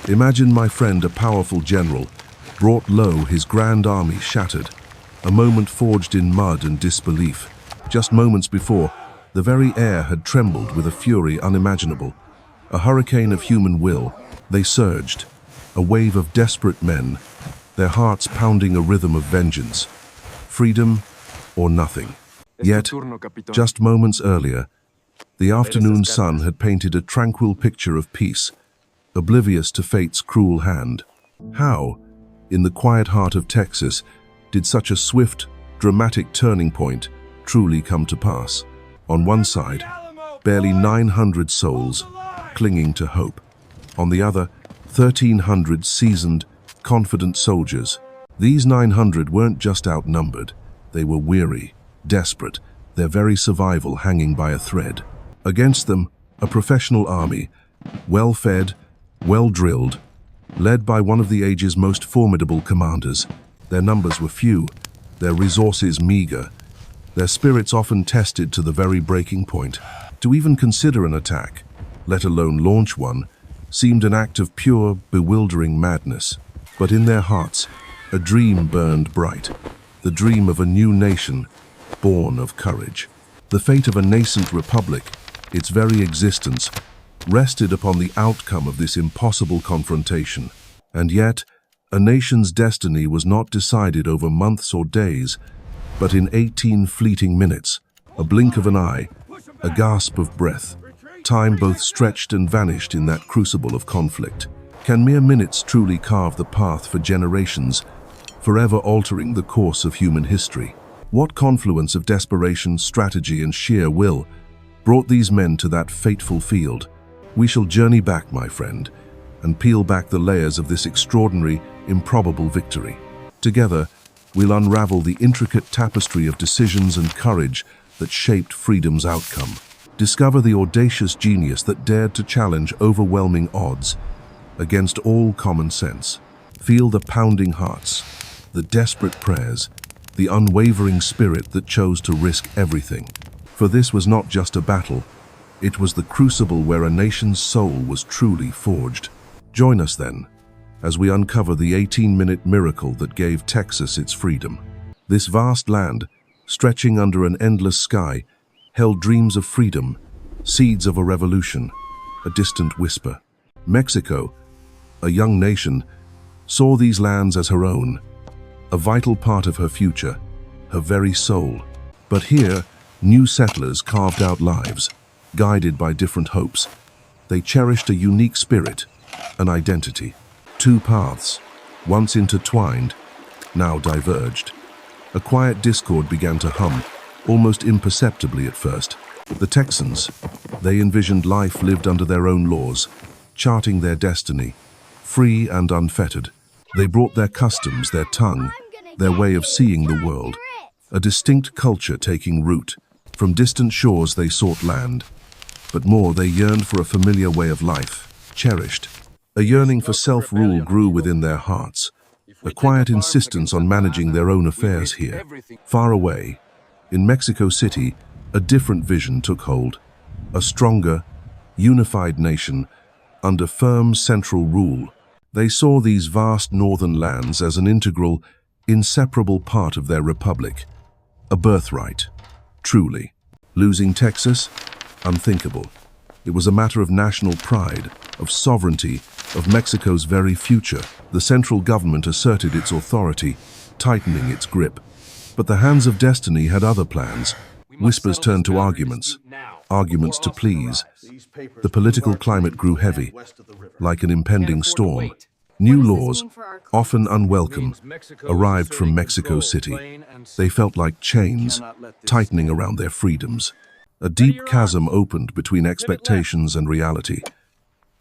Imagine, my friend, a powerful general, brought low, his grand army shattered, a moment forged in mud and disbelief. Just moments before, the very air had trembled with a fury unimaginable. A hurricane of human will, they surged, a wave of desperate men, their hearts pounding a rhythm of vengeance. Freedom or nothing. Yet, just moments earlier, the afternoon sun had painted a tranquil picture of peace, oblivious to fate's cruel hand. How, in the quiet heart of Texas, did such a swift, dramatic turning point truly come to pass? On one side, barely 900 souls clinging to hope. On the other, 1,300 seasoned, confident soldiers. These 900 weren't just outnumbered. They were weary, desperate, their very survival hanging by a thread. Against them, a professional army, well-fed, well-drilled, led by one of the age's most formidable commanders. Their numbers were few, their resources meager, their spirits often tested to the very breaking point. To even consider an attack, let alone launch one, seemed an act of pure, bewildering madness. But in their hearts, a dream burned bright, the dream of a new nation, born of courage. The fate of a nascent republic, its very existence, rested upon the outcome of this impossible confrontation. And yet, a nation's destiny was not decided over months or days, but in 18 fleeting minutes, a blink of an eye, a gasp of breath. Time both stretched and vanished in that crucible of conflict. Can mere minutes truly carve the path for generations, forever altering the course of human history? What confluence of desperation, strategy, and sheer will brought these men to that fateful field? We shall journey back, my friend, and peel back the layers of this extraordinary, improbable victory. Together, we'll unravel the intricate tapestry of decisions and courage that shaped freedom's outcome. Discover the audacious genius that dared to challenge overwhelming odds against all common sense. Feel the pounding hearts, the desperate prayers, the unwavering spirit that chose to risk everything. For this was not just a battle, it was the crucible where a nation's soul was truly forged. Join us then, as we uncover the 18-minute miracle that gave Texas its freedom. This vast land, stretching under an endless sky, held dreams of freedom, seeds of a revolution, a distant whisper. Mexico, a young nation, saw these lands as her own, a vital part of her future, her very soul. But here, new settlers carved out lives, guided by different hopes. They cherished a unique spirit, an identity. Two paths, once intertwined, now diverged. A quiet discord began to hum, almost imperceptibly at first. The Texans, they envisioned life lived under their own laws, charting their destiny, free and unfettered. They brought their customs, their tongue, their way of seeing the world, a distinct culture taking root. From distant shores they sought land, but more, they yearned for a familiar way of life, cherished. A yearning for self-rule grew within their hearts, a quiet insistence on managing their own affairs here. Far away, in Mexico City, a different vision took hold. A stronger, unified nation under firm central rule. They saw these vast northern lands as an integral, inseparable part of their republic. A birthright, truly. Losing Texas? Unthinkable. It was a matter of national pride, of sovereignty, of Mexico's very future. The central government asserted its authority, tightening its grip. But the hands of destiny had other plans. Whispers turned to arguments, arguments to please. The political climate grew heavy, like an impending storm. New laws, often unwelcome, arrived from Mexico City. They felt like chains, tightening around their freedoms. A deep chasm opened between expectations and reality.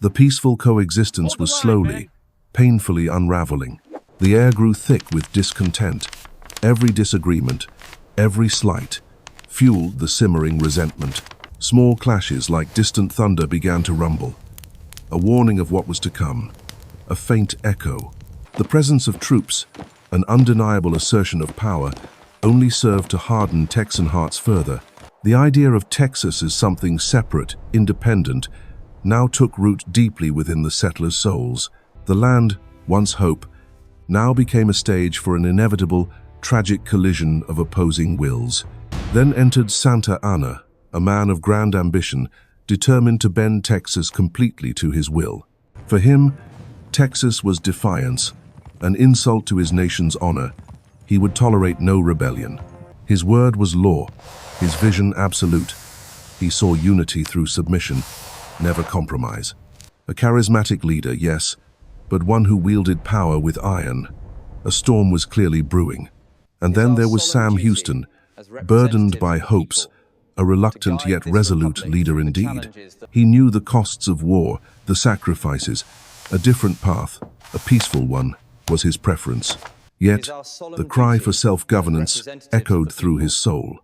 The peaceful coexistence was slowly, painfully unraveling. The air grew thick with discontent. Every disagreement, every slight, fueled the simmering resentment. Small clashes like distant thunder began to rumble, a warning of what was to come, a faint echo. The presence of troops, an undeniable assertion of power, only served to harden Texan hearts further. The idea of Texas as something separate, independent, now took root deeply within the settlers' souls. The land, once hope, now became a stage for an inevitable, tragic collision of opposing wills. Then entered Santa Anna, a man of grand ambition, determined to bend Texas completely to his will. For him, Texas was defiance, an insult to his nation's honor. He would tolerate no rebellion. His word was law, his vision absolute. He saw unity through submission, never compromise. A charismatic leader, yes, but one who wielded power with iron. A storm was clearly brewing. And then there was Sam Houston, burdened by hopes, a reluctant yet resolute leader indeed. He knew the costs of war, the sacrifices. A different path, a peaceful one, was his preference. Yet, the cry for self-governance echoed through his soul.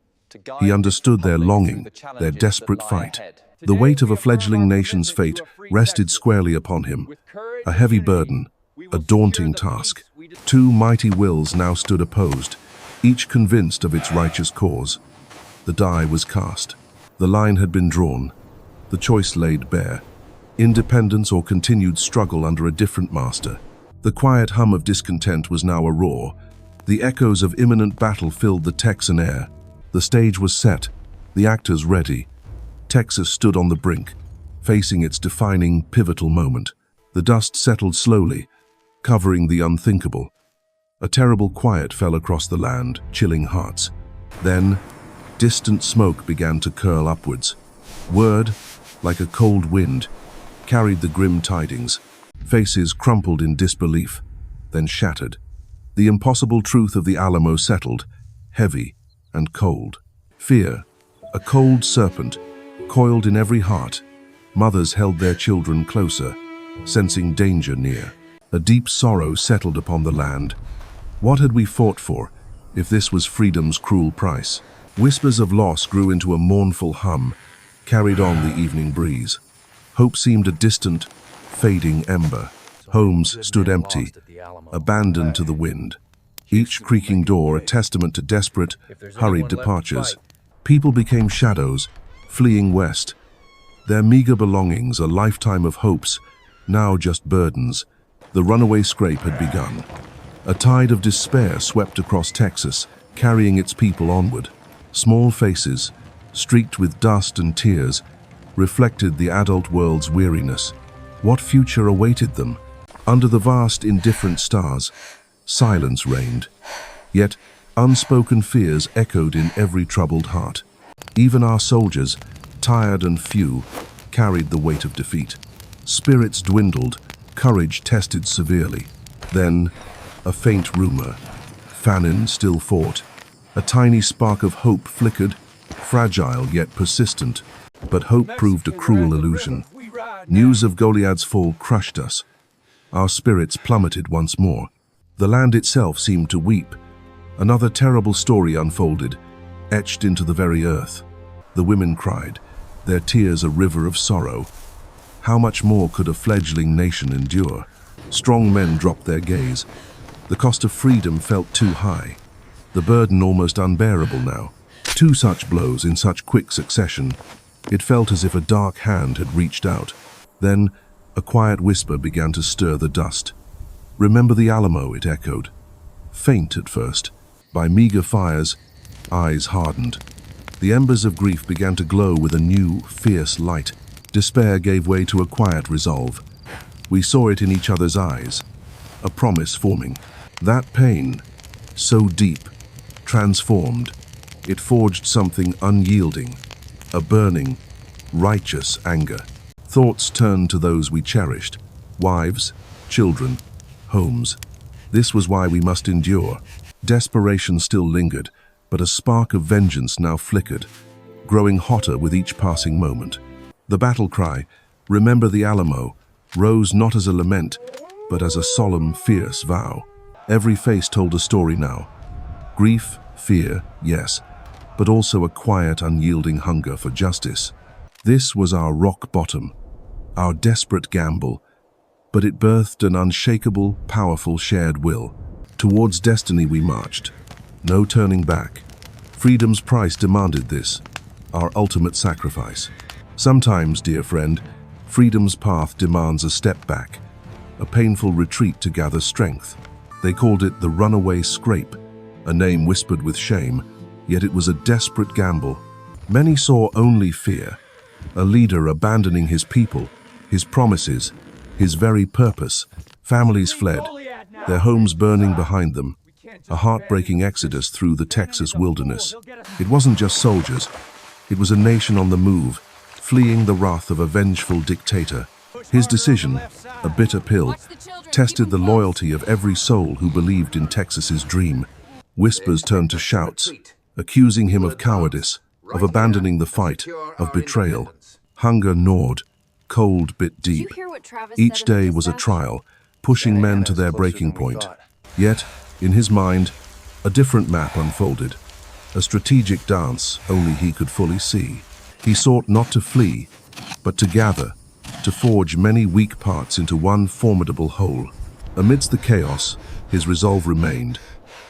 He understood their longing, their desperate fight. The weight of a fledgling nation's fate rested squarely upon him. A heavy burden, a daunting task. Two mighty wills now stood opposed, each convinced of its righteous cause. The die was cast. The line had been drawn. The choice laid bare. Independence or continued struggle under a different master. The quiet hum of discontent was now a roar. The echoes of imminent battle filled the Texan air. The stage was set, the actors ready. Texas stood on the brink, facing its defining, pivotal moment. The dust settled slowly, covering the unthinkable. A terrible quiet fell across the land, chilling hearts. Then, distant smoke began to curl upwards. Word, like a cold wind, carried the grim tidings. Faces crumpled in disbelief, then shattered. The impossible truth of the Alamo settled, heavy and cold. Fear, a cold serpent, coiled in every heart. Mothers held their children closer, sensing danger near. A deep sorrow settled upon the land. What had we fought for, if this was freedom's cruel price? Whispers of loss grew into a mournful hum, carried on the evening breeze. Hope seemed a distant, fading ember. Homes stood empty, abandoned to the wind. Each creaking door a testament to desperate, hurried departures. People became shadows, fleeing west. Their meager belongings, a lifetime of hopes, now just burdens. The runaway scrape had begun. A tide of despair swept across Texas, carrying its people onward. Small faces, streaked with dust and tears, reflected the adult world's weariness. What future awaited them? Under the vast, indifferent stars, silence reigned. Yet, unspoken fears echoed in every troubled heart. Even our soldiers, tired and few, carried the weight of defeat. Spirits dwindled, courage tested severely. Then, a faint rumor. Famine still fought. A tiny spark of hope flickered, fragile yet persistent. But hope proved a cruel illusion. News of Goliad's fall crushed us. Our spirits plummeted once more. The land itself seemed to weep. Another terrible story unfolded, etched into the very earth. The women cried, their tears a river of sorrow. How much more could a fledgling nation endure? Strong men dropped their gaze. The cost of freedom felt too high. The burden almost unbearable now. Two such blows in such quick succession. It felt as if a dark hand had reached out. Then, a quiet whisper began to stir the dust. "Remember the Alamo," it echoed. Faint at first, by meager fires, eyes hardened. The embers of grief began to glow with a new, fierce light. Despair gave way to a quiet resolve. We saw it in each other's eyes, a promise forming. That pain, so deep, transformed, it forged something unyielding, a burning, righteous anger. Thoughts turned to those we cherished, wives, children, homes. This was why we must endure. Desperation still lingered, but a spark of vengeance now flickered, growing hotter with each passing moment. The battle cry, "Remember the Alamo," rose not as a lament, but as a solemn, fierce vow. Every face told a story now. Grief, fear, yes, but also a quiet, unyielding hunger for justice. This was our rock bottom, our desperate gamble, but it birthed an unshakable, powerful shared will. Towards destiny we marched, no turning back. Freedom's price demanded this, our ultimate sacrifice. Sometimes, dear friend, freedom's path demands a step back, a painful retreat to gather strength. They called it the runaway scrape, a name whispered with shame, yet it was a desperate gamble. Many saw only fear, a leader abandoning his people, his promises, his very purpose. Families fled, their homes burning behind them, a heartbreaking exodus through the Texas wilderness. It wasn't just soldiers, it was a nation on the move, fleeing the wrath of a vengeful dictator. His decision, a bitter pill, tested the loyalty of every soul who believed in Texas's dream. Whispers turned to shouts, accusing him of cowardice, of abandoning the fight, of betrayal. Hunger gnawed, cold bit deep. Each day was a trial, pushing men to their breaking point. Yet, in his mind, a different map unfolded, a strategic dance only he could fully see. He sought not to flee, but to gather, to forge many weak parts into one formidable whole. Amidst the chaos, his resolve remained,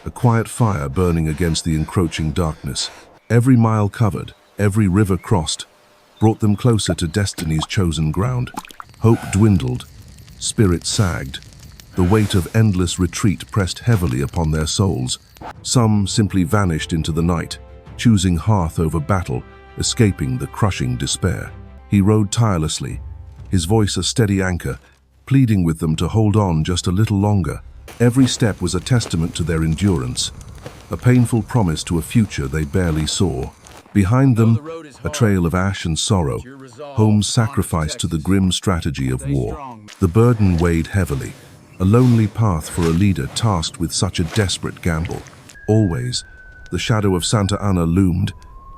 a quiet fire burning against the encroaching darkness. Every mile covered, every river crossed, brought them closer to destiny's chosen ground. Hope dwindled, spirit sagged. The weight of endless retreat pressed heavily upon their souls. Some simply vanished into the night, choosing hearth over battle, escaping the crushing despair. He rode tirelessly, his voice a steady anchor, pleading with them to hold on just a little longer. Every step was a testament to their endurance, a painful promise to a future they barely saw. Behind them, a trail of ash and sorrow, homes sacrificed to the grim strategy of war. The burden weighed heavily, a lonely path for a leader tasked with such a desperate gamble. Always, the shadow of Santa Anna loomed,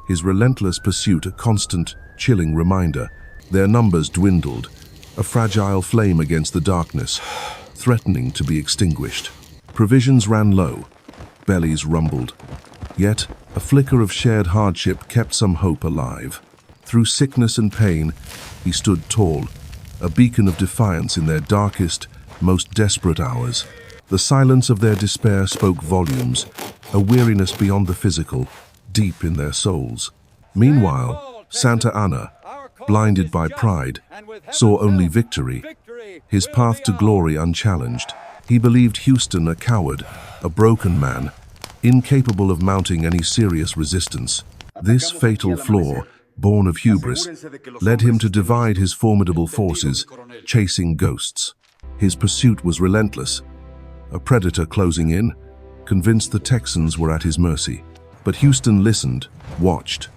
his relentless pursuit a constant, chilling reminder. Their numbers dwindled, a fragile flame against the darkness, threatening to be extinguished. Provisions ran low, bellies rumbled. Yet, a flicker of shared hardship kept some hope alive. Through sickness and pain, he stood tall, a beacon of defiance in their darkest, most desperate hours. The silence of their despair spoke volumes, a weariness beyond the physical, deep in their souls. Meanwhile, Santa Anna, blinded by pride, saw only victory, his path to glory unchallenged. He believed Houston a coward, a broken man, incapable of mounting any serious resistance. This fatal flaw, born of hubris, led him to divide his formidable forces, chasing ghosts. His pursuit was relentless, a predator closing in, convinced the Texans were at his mercy. But Houston listened, watched.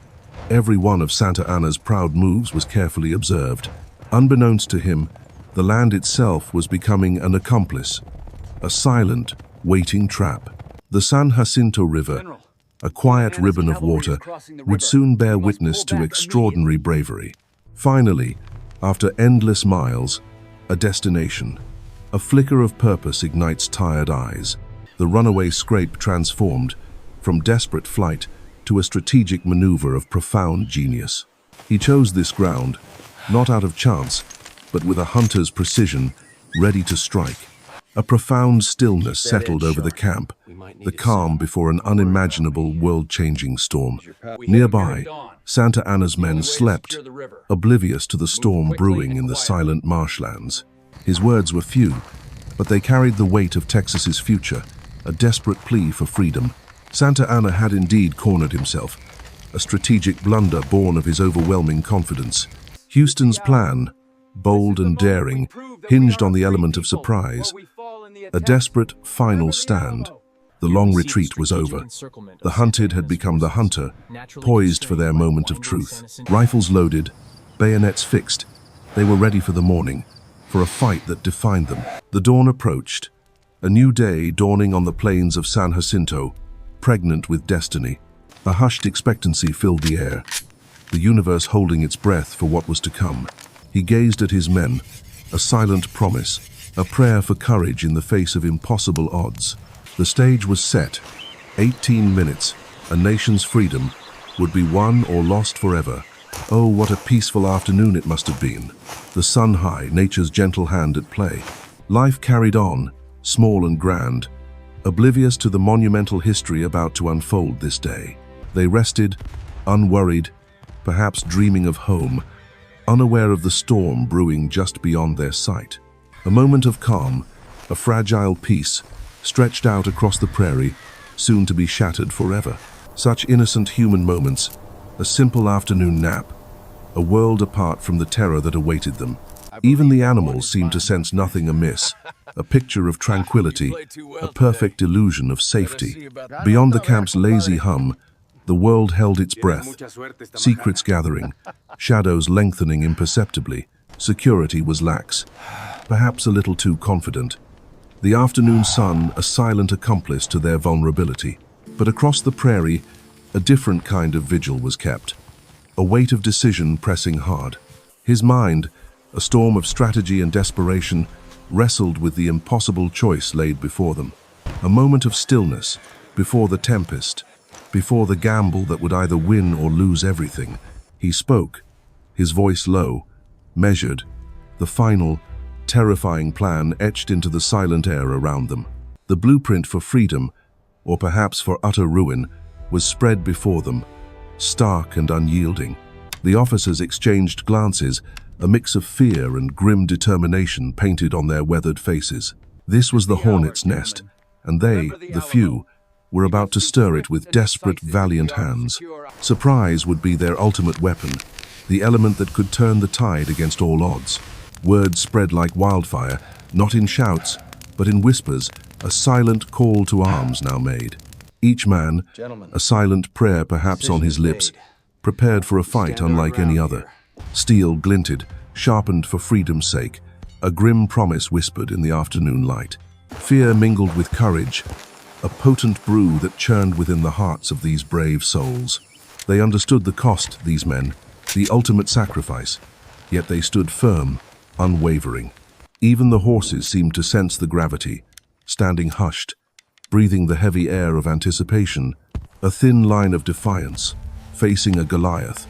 Every one of Santa Anna's proud moves was carefully observed. Unbeknownst to him, the land itself was becoming an accomplice, a silent, waiting trap. The San Jacinto River, a quiet ribbon of water, would soon bear witness to extraordinary bravery. Finally, after endless miles, a destination. A flicker of purpose ignites tired eyes. The runaway scrape transformed, from desperate flight to a strategic maneuver of profound genius. He chose this ground, not out of chance, but with a hunter's precision, ready to strike. A profound stillness settled over the camp, the calm before an unimaginable world-changing storm. Nearby, Santa Anna's men slept, oblivious to the storm brewing in the silent marshlands. His words were few, but they carried the weight of Texas's future, a desperate plea for freedom. Santa Anna had indeed cornered himself, a strategic blunder born of his overwhelming confidence. Houston's plan, bold and daring, hinged on the element of surprise. A desperate, final stand. The long retreat was over. The hunted had become the hunter, poised for their moment of truth. Rifles loaded, bayonets fixed, they were ready for the morning, for a fight that defined them. The dawn approached, a new day dawning on the plains of San Jacinto, pregnant with destiny. A hushed expectancy filled the air, the universe holding its breath for what was to come. He gazed at his men, a silent promise, a prayer for courage in the face of impossible odds. The stage was set. 18 minutes, a nation's freedom, would be won or lost forever. Oh, what a peaceful afternoon it must have been. The sun high, nature's gentle hand at play. Life carried on, small and grand, oblivious to the monumental history about to unfold this day. They rested, unworried, perhaps dreaming of home, unaware of the storm brewing just beyond their sight. A moment of calm, a fragile peace, stretched out across the prairie, soon to be shattered forever. Such innocent human moments, a simple afternoon nap, a world apart from the terror that awaited them. Even the animals seemed to sense nothing amiss, a picture of tranquility, a perfect illusion of safety. Beyond the camp's lazy hum, the world held its breath, secrets gathering, shadows lengthening imperceptibly. Security was lax, perhaps a little too confident. The afternoon sun, a silent accomplice to their vulnerability. But across the prairie, a different kind of vigil was kept, a weight of decision pressing hard. His mind, a storm of strategy and desperation, wrestled with the impossible choice laid before them. A moment of stillness, before the tempest, before the gamble that would either win or lose everything. He spoke, his voice low, measured, the final, terrifying plan etched into the silent air around them. The blueprint for freedom, or perhaps for utter ruin, was spread before them, stark and unyielding. The officers exchanged glances, a mix of fear and grim determination painted on their weathered faces. This was the hornet's nest, and they, the few, were about to stir it with desperate, valiant hands. Surprise would be their ultimate weapon, the element that could turn the tide against all odds. Words spread like wildfire, not in shouts, but in whispers, a silent call to arms now made. Each man, a silent prayer perhaps on his lips, prepared for a fight unlike any other. Steel glinted, sharpened for freedom's sake, a grim promise whispered in the afternoon light. Fear mingled with courage, a potent brew that churned within the hearts of these brave souls. They understood the cost, these men, the ultimate sacrifice, yet they stood firm, unwavering. Even the horses seemed to sense the gravity, standing hushed, breathing the heavy air of anticipation, a thin line of defiance, facing a Goliath,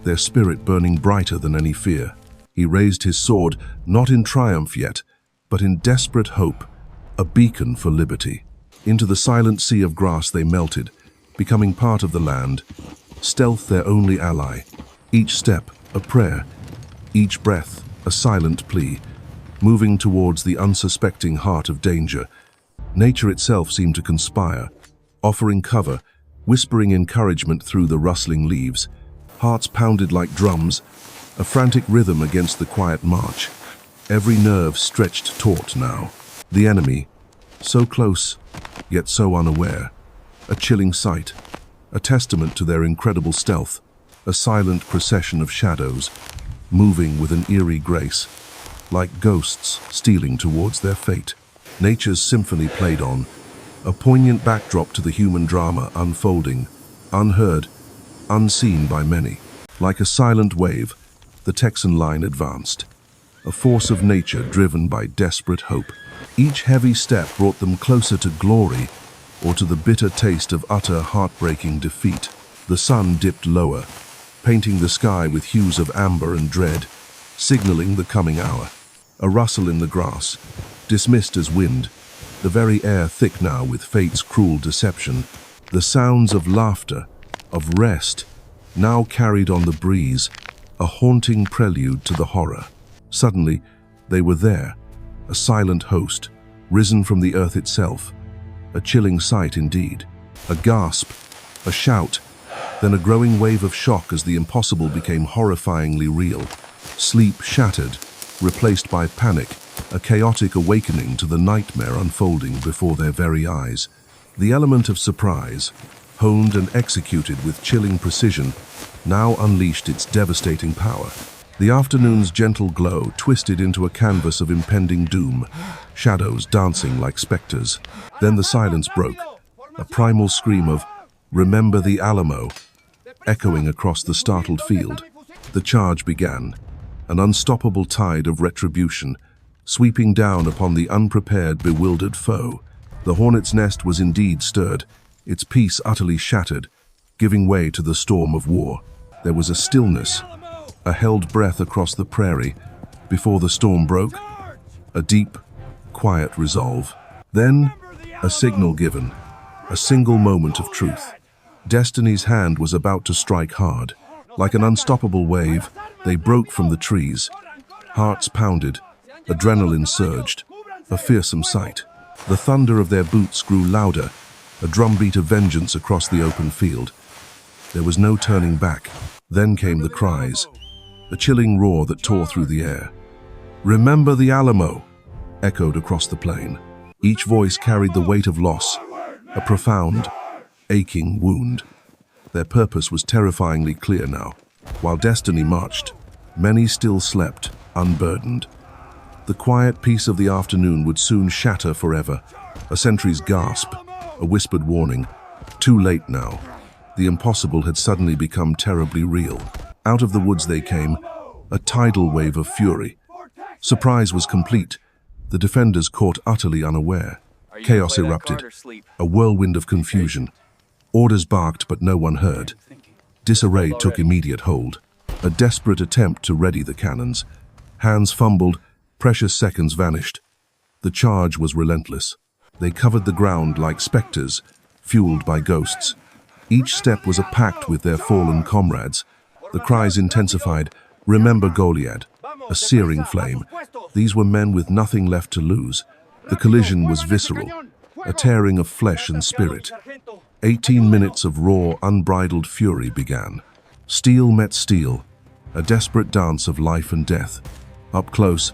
their spirit burning brighter than any fear. He raised his sword, not in triumph yet, but in desperate hope, a beacon for liberty. Into the silent sea of grass they melted, becoming part of the land, stealth their only ally. Each step, a prayer, each breath, a silent plea, moving towards the unsuspecting heart of danger. Nature itself seemed to conspire, offering cover, whispering encouragement through the rustling leaves. Hearts pounded like drums, a frantic rhythm against the quiet march. Every nerve stretched taut now. The enemy, so close, yet so unaware. A chilling sight, a testament to their incredible stealth, a silent procession of shadows, moving with an eerie grace, like ghosts stealing towards their fate. Nature's symphony played on, a poignant backdrop to the human drama unfolding, unheard, unseen by many. Like a silent wave, the Texan line advanced, a force of nature driven by desperate hope. Each heavy step brought them closer to glory or to the bitter taste of utter, heartbreaking defeat. The sun dipped lower, painting the sky with hues of amber and dread, signaling the coming hour. A rustle in the grass, dismissed as wind, the very air thick now with fate's cruel deception. The sounds of laughter, of rest, now carried on the breeze, a haunting prelude to the horror. Suddenly, they were there, a silent host, risen from the earth itself. A chilling sight indeed. A gasp, a shout, then a growing wave of shock as the impossible became horrifyingly real. Sleep shattered, replaced by panic, a chaotic awakening to the nightmare unfolding before their very eyes. The element of surprise, honed and executed with chilling precision, now unleashed its devastating power. The afternoon's gentle glow twisted into a canvas of impending doom, shadows dancing like specters. Then the silence broke, a primal scream of, "Remember the Alamo," echoing across the startled field. The charge began, an unstoppable tide of retribution, sweeping down upon the unprepared, bewildered foe. The hornet's nest was indeed stirred, its peace utterly shattered, giving way to the storm of war. There was a stillness, a held breath across the prairie before the storm broke, a deep, quiet resolve. Then, a signal given, a single moment of truth. Destiny's hand was about to strike hard. Like an unstoppable wave, they broke from the trees. Hearts pounded, Adrenaline surged, a fearsome sight. The thunder of their boots grew louder, a drumbeat of vengeance across the open field. There was no turning back. Then came the cries, a chilling roar that tore through the air. "Remember the Alamo!" echoed across the plain. Each voice carried the weight of loss, a profound, aching wound. Their purpose was terrifyingly clear now. While destiny marched, many still slept, unburdened. The quiet peace of the afternoon would soon shatter forever. A sentry's gasp, a whispered warning. Too late now. The impossible had suddenly become terribly real. Out of the woods they came, a tidal wave of fury. Surprise was complete. The defenders caught utterly unaware. Chaos erupted, a whirlwind of confusion. Orders barked, but no one heard. Disarray took immediate hold. A desperate attempt to ready the cannons. Hands fumbled, precious seconds vanished. The charge was relentless. They covered the ground like specters, fueled by ghosts. Each step was a pact with their fallen comrades. The cries intensified, "Remember Goliad," a searing flame. These were men with nothing left to lose. The collision was visceral, a tearing of flesh and spirit. 18 minutes of raw, unbridled fury began. Steel met steel, a desperate dance of life and death. Up close,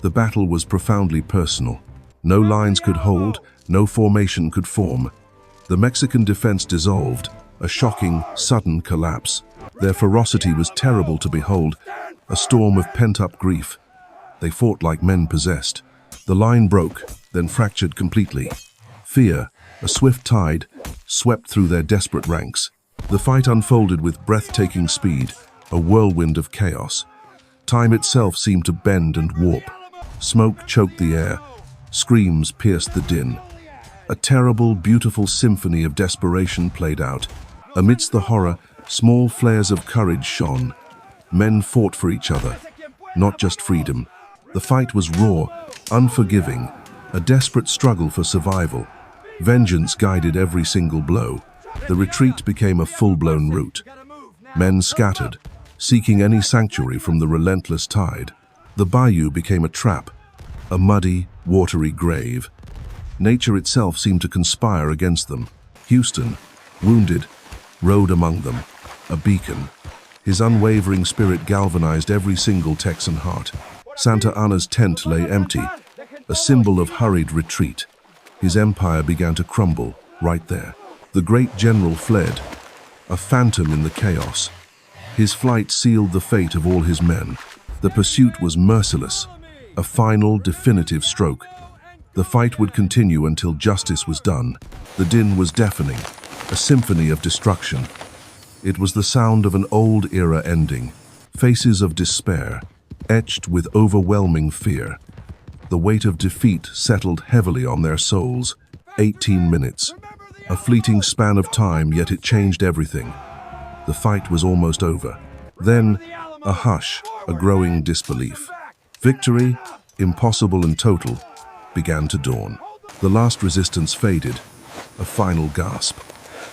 the battle was profoundly personal. No lines could hold, no formation could form. The Mexican defense dissolved, a shocking, sudden collapse. Their ferocity was terrible to behold, a storm of pent-up grief. They fought like men possessed. The line broke, then fractured completely. Fear, a swift tide, swept through their desperate ranks. The fight unfolded with breathtaking speed, a whirlwind of chaos. Time itself seemed to bend and warp. Smoke choked the air. Screams pierced the din. A terrible, beautiful symphony of desperation played out. Amidst the horror, small flares of courage shone. Men fought for each other, not just freedom. The fight was raw, unforgiving, a desperate struggle for survival. Vengeance guided every single blow. The retreat became a full-blown rout. Men scattered, seeking any sanctuary from the relentless tide. The bayou became a trap, a muddy, watery grave. Nature itself seemed to conspire against them. Houston, wounded, rode among them, a beacon. His unwavering spirit galvanized every single Texan heart. Santa Anna's tent lay empty, a symbol of hurried retreat. His empire began to crumble right there. The great general fled, a phantom in the chaos. His flight sealed the fate of all his men. The pursuit was merciless, a final, definitive stroke. The fight would continue until justice was done. The din was deafening, a symphony of destruction. It was the sound of an old era ending, faces of despair, etched with overwhelming fear. The weight of defeat settled heavily on their souls. 18 minutes, a fleeting span of time, yet it changed everything. The fight was almost over. Then, a hush, a growing disbelief. Victory, impossible and total, began to dawn. The last resistance faded, a final gasp.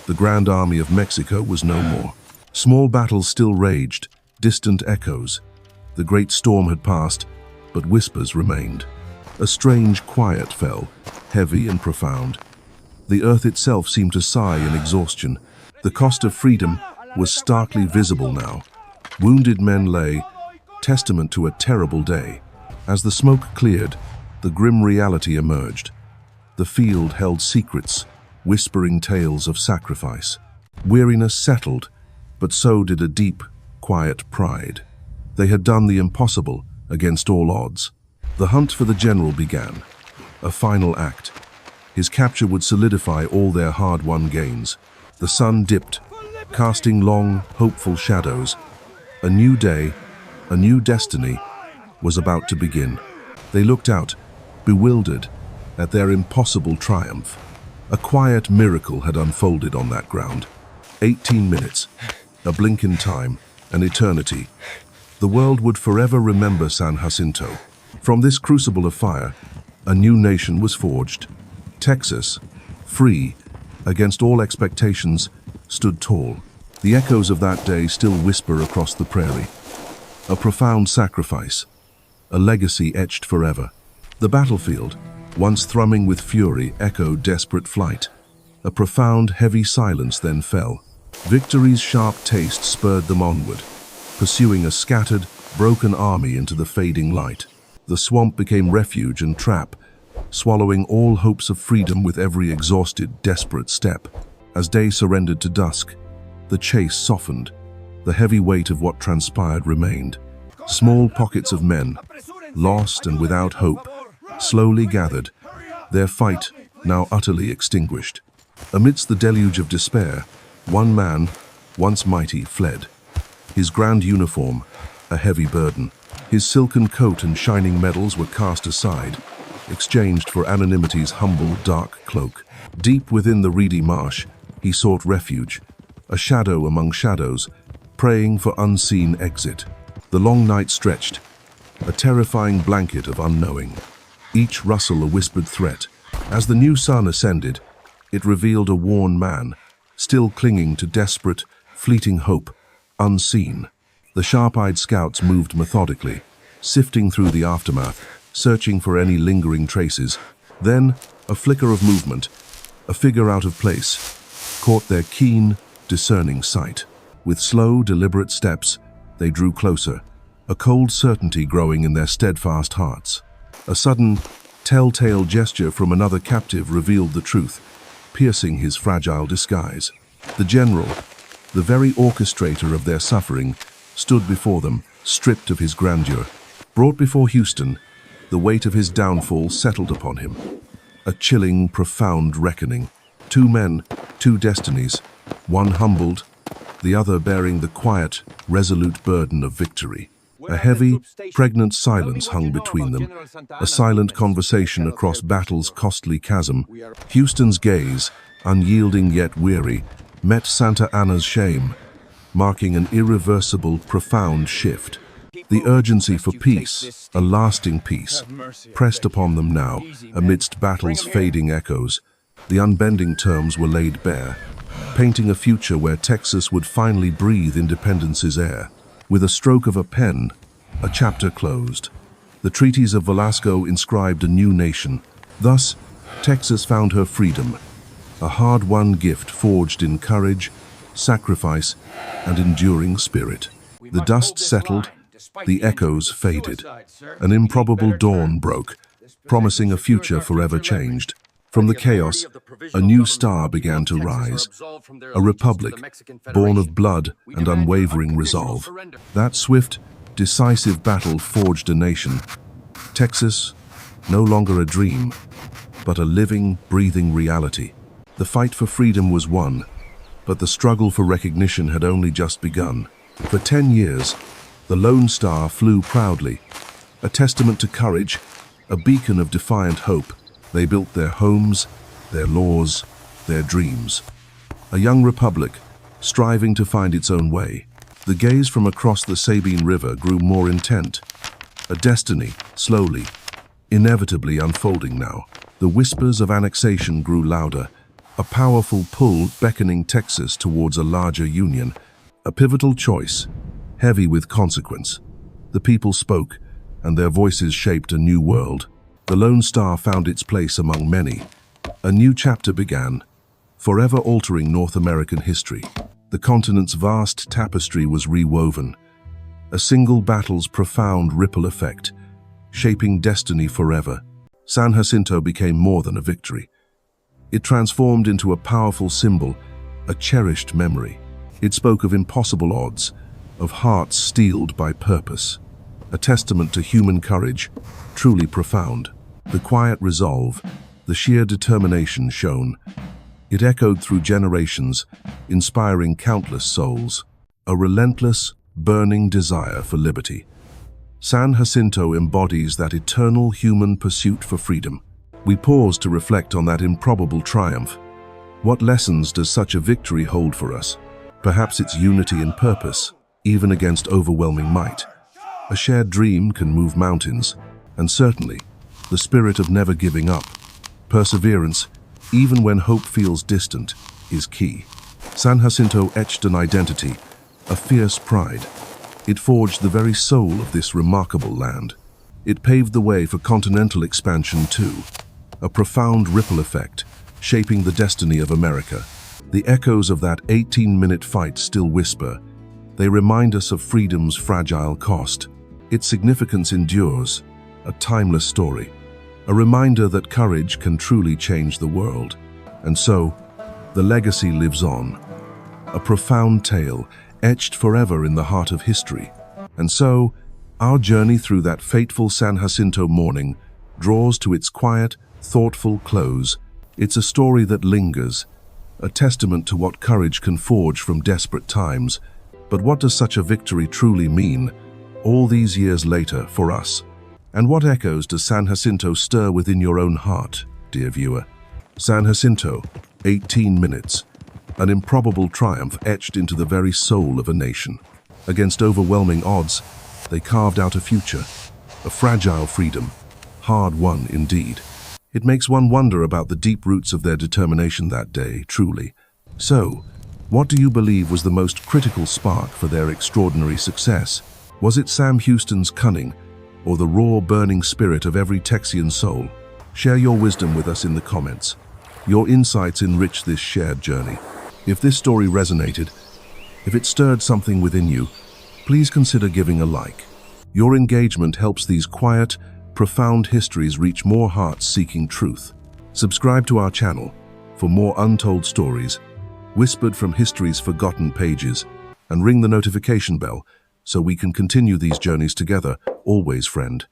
The Grand Army of Mexico was no more. Small battles still raged, distant echoes. The great storm had passed, but whispers remained. A strange quiet fell, heavy and profound. The earth itself seemed to sigh in exhaustion. The cost of freedom was starkly visible now. Wounded men lay, testament to a terrible day. As the smoke cleared, the grim reality emerged. The field held secrets, whispering tales of sacrifice. Weariness settled, but so did a deep, quiet pride. They had done the impossible against all odds. The hunt for the general began, a final act. His capture would solidify all their hard-won gains. The sun dipped, casting long, hopeful shadows. A new day, a new destiny, was about to begin. They looked out, bewildered, at their impossible triumph. A quiet miracle had unfolded on that ground. 18 minutes, a blink in time, an eternity. The world would forever remember San Jacinto. From this crucible of fire, a new nation was forged. Texas, free, against all expectations, stood tall. The echoes of that day still whisper across the prairie. A profound sacrifice, a legacy etched forever. The battlefield, once thrumming with fury, echoed desperate flight. A profound, heavy silence then fell. Victory's sharp taste spurred them onward, pursuing a scattered, broken army into the fading light. The swamp became refuge and trap, swallowing all hopes of freedom with every exhausted, desperate step. As day surrendered to dusk, the chase softened. The heavy weight of what transpired remained. Small pockets of men, lost and without hope, slowly gathered, their fight now utterly extinguished. Amidst the deluge of despair, one man, once mighty, fled. His grand uniform, a heavy burden. His silken coat and shining medals were cast aside, exchanged for anonymity's humble, dark cloak. Deep within the reedy marsh, he sought refuge, a shadow among shadows, praying for unseen exit. The long night stretched, a terrifying blanket of unknowing, each rustle a whispered threat. As the new sun ascended, it revealed a worn man, still clinging to desperate, fleeting hope, unseen. The sharp-eyed scouts moved methodically, sifting through the aftermath, searching for any lingering traces. Then, a flicker of movement, a figure out of place, caught their keen, discerning sight. With slow, deliberate steps, they drew closer, a cold certainty growing in their steadfast hearts. A sudden, telltale gesture from another captive revealed the truth, piercing his fragile disguise. The general, the very orchestrator of their suffering, stood before them, stripped of his grandeur. Brought before Houston, the weight of his downfall settled upon him. A chilling, profound reckoning. Two men, two destinies, one humbled, the other bearing the quiet, resolute burden of victory. A heavy, pregnant silence hung between them, a silent conversation across battle's costly chasm. Houston's gaze, unyielding yet weary, met Santa Anna's shame, marking an irreversible, profound shift. The urgency for peace, a lasting peace, pressed upon them now, amidst battle's fading echoes. The unbending terms were laid bare, painting a future where Texas would finally breathe independence's air. With a stroke of a pen, a chapter closed. The treaties of Velasco inscribed a new nation. Thus, Texas found her freedom, a hard-won gift forged in courage, sacrifice, and enduring spirit. The dust settled, the echoes faded. An improbable dawn broke, promising a future forever changed. From the chaos, a new star began to rise, a republic born of blood and unwavering resolve. That swift, decisive battle forged a nation. Texas, no longer a dream, but a living, breathing reality. The fight for freedom was won, but the struggle for recognition had only just begun. For 10 years, the Lone Star flew proudly, a testament to courage, a beacon of defiant hope. They built their homes, their laws, their dreams. A young republic, striving to find its own way. The gaze from across the Sabine River grew more intent. A destiny, slowly, inevitably unfolding now. The whispers of annexation grew louder, a powerful pull beckoning Texas towards a larger union. A pivotal choice, heavy with consequence. The people spoke, and their voices shaped a new world. The Lone Star found its place among many. A new chapter began, forever altering North American history. The continent's vast tapestry was rewoven, a single battle's profound ripple effect, shaping destiny forever. San Jacinto became more than a victory. It transformed into a powerful symbol, a cherished memory. It spoke of impossible odds, of hearts steeled by purpose, a testament to human courage, truly profound. The quiet resolve, the sheer determination shown. It echoed through generations, inspiring countless souls. A relentless, burning desire for liberty. San Jacinto embodies that eternal human pursuit for freedom. We pause to reflect on that improbable triumph. What lessons does such a victory hold for us? Perhaps it's unity in purpose, even against overwhelming might. A shared dream can move mountains, and certainly, the spirit of never giving up. Perseverance, even when hope feels distant, is key. San Jacinto etched an identity, a fierce pride. It forged the very soul of this remarkable land. It paved the way for continental expansion too, a profound ripple effect, shaping the destiny of America. The echoes of that 18-minute fight still whisper. They remind us of freedom's fragile cost. Its significance endures, a timeless story, a reminder that courage can truly change the world. And so, the legacy lives on, a profound tale etched forever in the heart of history. And so, our journey through that fateful San Jacinto morning draws to its quiet, thoughtful close. It's a story that lingers, a testament to what courage can forge from desperate times. But what does such a victory truly mean, all these years later, for us? And what echoes does San Jacinto stir within your own heart, dear viewer? San Jacinto, 18 minutes, an improbable triumph etched into the very soul of a nation. Against overwhelming odds, they carved out a future, a fragile freedom, hard-won indeed. It makes one wonder about the deep roots of their determination that day, truly. So, what do you believe was the most critical spark for their extraordinary success? Was it Sam Houston's cunning, or the raw, burning spirit of every Texian soul? Share your wisdom with us in the comments. Your insights enrich this shared journey. If this story resonated, if it stirred something within you, please consider giving a like. Your engagement helps these quiet, profound histories reach more hearts seeking truth. Subscribe to our channel for more untold stories, whispered from history's forgotten pages, and ring the notification bell so we can continue these journeys together. Always, friend.